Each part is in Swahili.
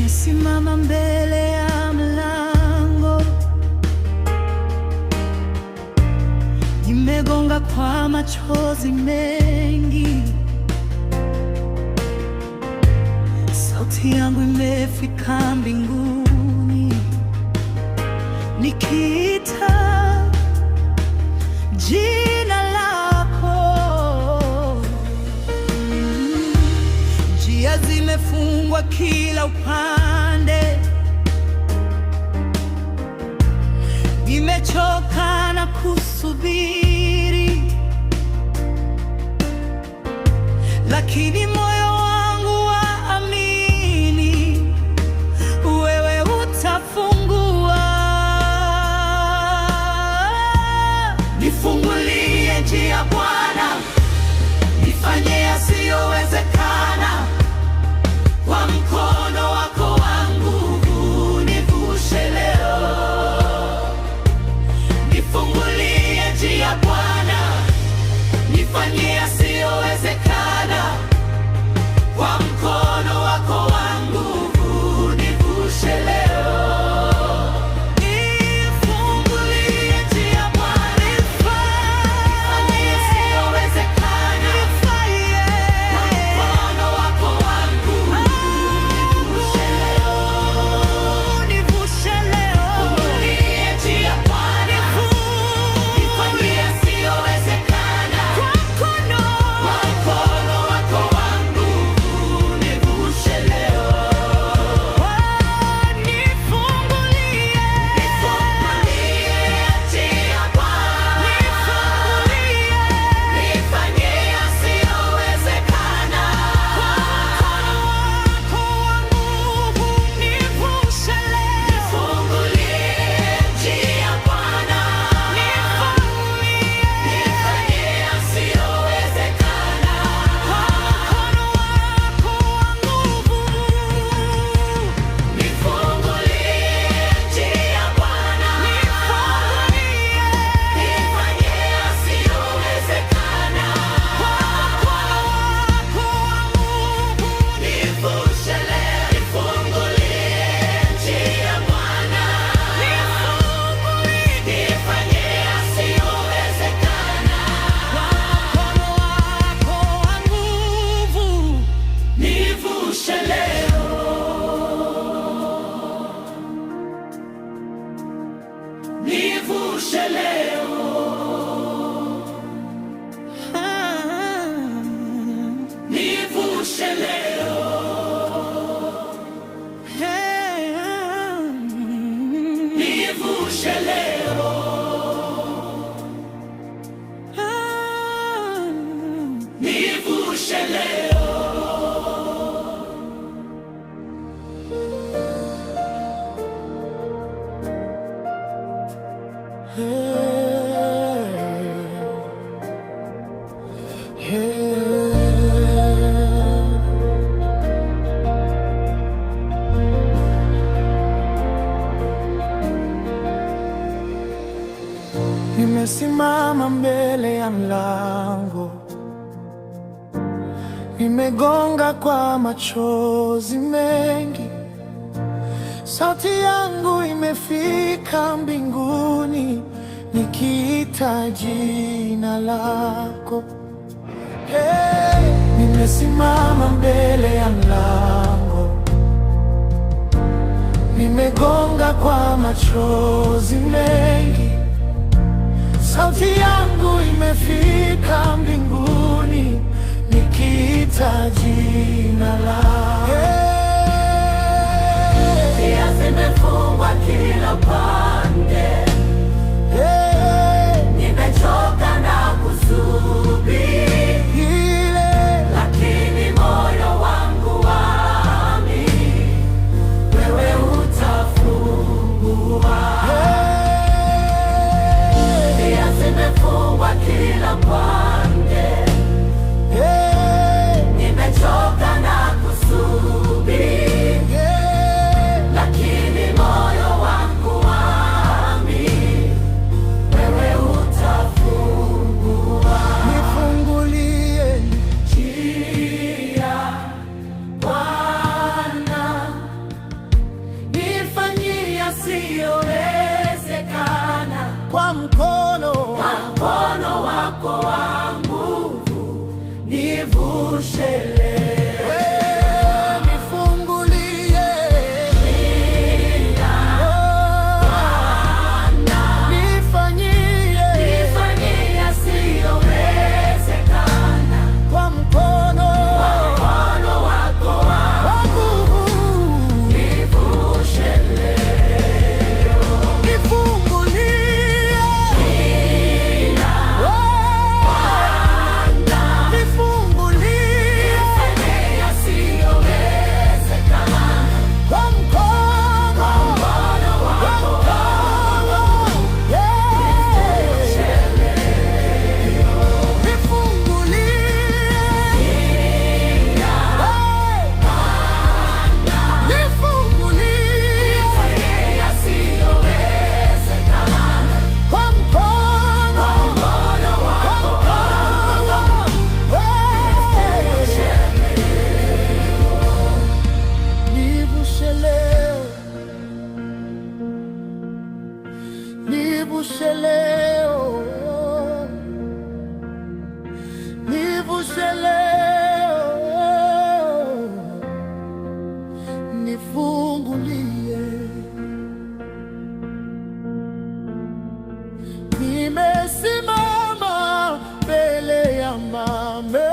Nimesimama mbele ya mlango, nimegonga kwa machozi mengi. Sauti yangu imefika mbinguni, nikiita jina lako. Njia zimefungwa kila upande, nimechoka na kusubiri, lakini moyo wangu waamini, wewe utafungua. Nifungulie njia Bwana, nifanye yasiyowezekana. Kwa mkono wako wa nguvu nivushe leo. Nifungulie njia Bwana, nifanye yasiyowezekana. Kwa mkono wako wa nguvu nivushe leo. Nifungulie njia Bwana, nifanye yasiyowezekana. Kwa mkono wako wa nguvu nivushe leo. Nivushe leo. Nifungulie njia Bwana, nifanye yasiyowezekana. Kwa mkono wako wa nguvu nivushe leo. Nifungulie njia Bwana, nifanye yasiyowezekana. Kwa mkono wako wa nguvu nivushe leo. Nifungulie njia Bwana, nifanye yasiyowezekana. Kwa mkono wako wa nguvu nifungulie njia Bwana, nifanye yasiyowezekana. Kwa mkono wako wa nguvu nivushe leo. Nifungulie njia Bwana, nifanye yasiyowezekana. Kwa mkono wako wa nguvu nivushe leo. Nivushe leo. Nivushe leo. Nivushe leo. Nivushe leo. Nimesimama mbele ya mlango, nimegonga kwa machozi mengi. Sauti yangu imefika mbinguni, nikiita jina lako. Nimesimama mbele ya mlango, nimegonga kwa machozi mengi. Sauti yangu imefika mbinguni, nikiita jina lako. Njia zimefungwa kila pande, nimechoka na kusubiri, lakini moyo wangu waamini, wewe utafungua. Njia zimefungwa kila pande, nimechoka na kusubiri, nivushe leo, nivushe leo, nifungulie. Nimesimama mbele ya mame,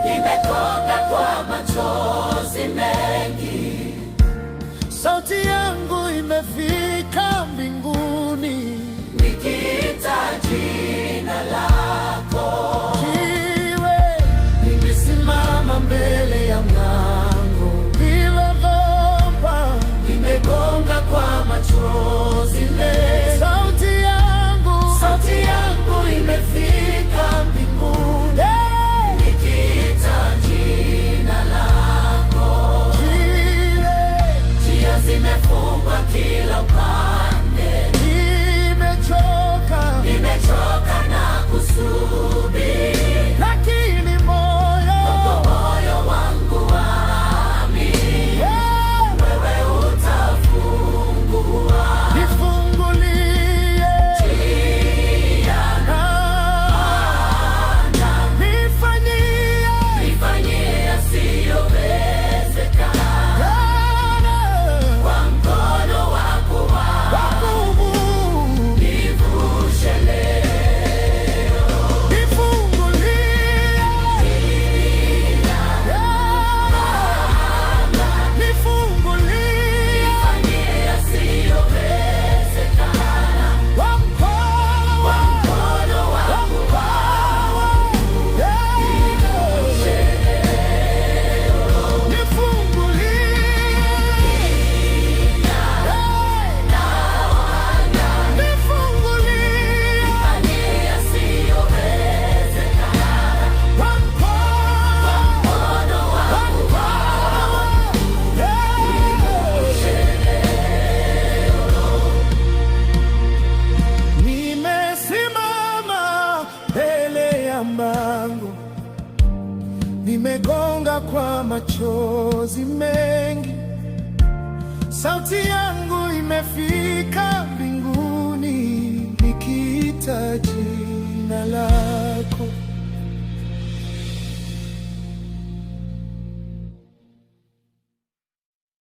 nimekonga kwa machozi mengi, sauti yangu imefika mbinguni, nikiita jina lako. Jiwe, nimesimama mbele ya mlango bila dhoba, nimegonga kwa machozi mengi, sauti yangu imefika mbinguni, nikiita jina lako. Njia zimefungwa kila upande, nimechoka na kusubiri, lakini moyo wangu waamini, wewe utafungua. nifungulie, Nifanyie yasiyowezekana, kwa mkono wako wa nguvu, nivushe leo. Nifanyie yasiyowezekana, kwa mkono wako nifanyie yasiyowezekana, kwa mkono wako Nimesimama mbele ya mlango, nimegonga kwa machozi mengi, sauti yangu imefika mbinguni, nikiita jina lako.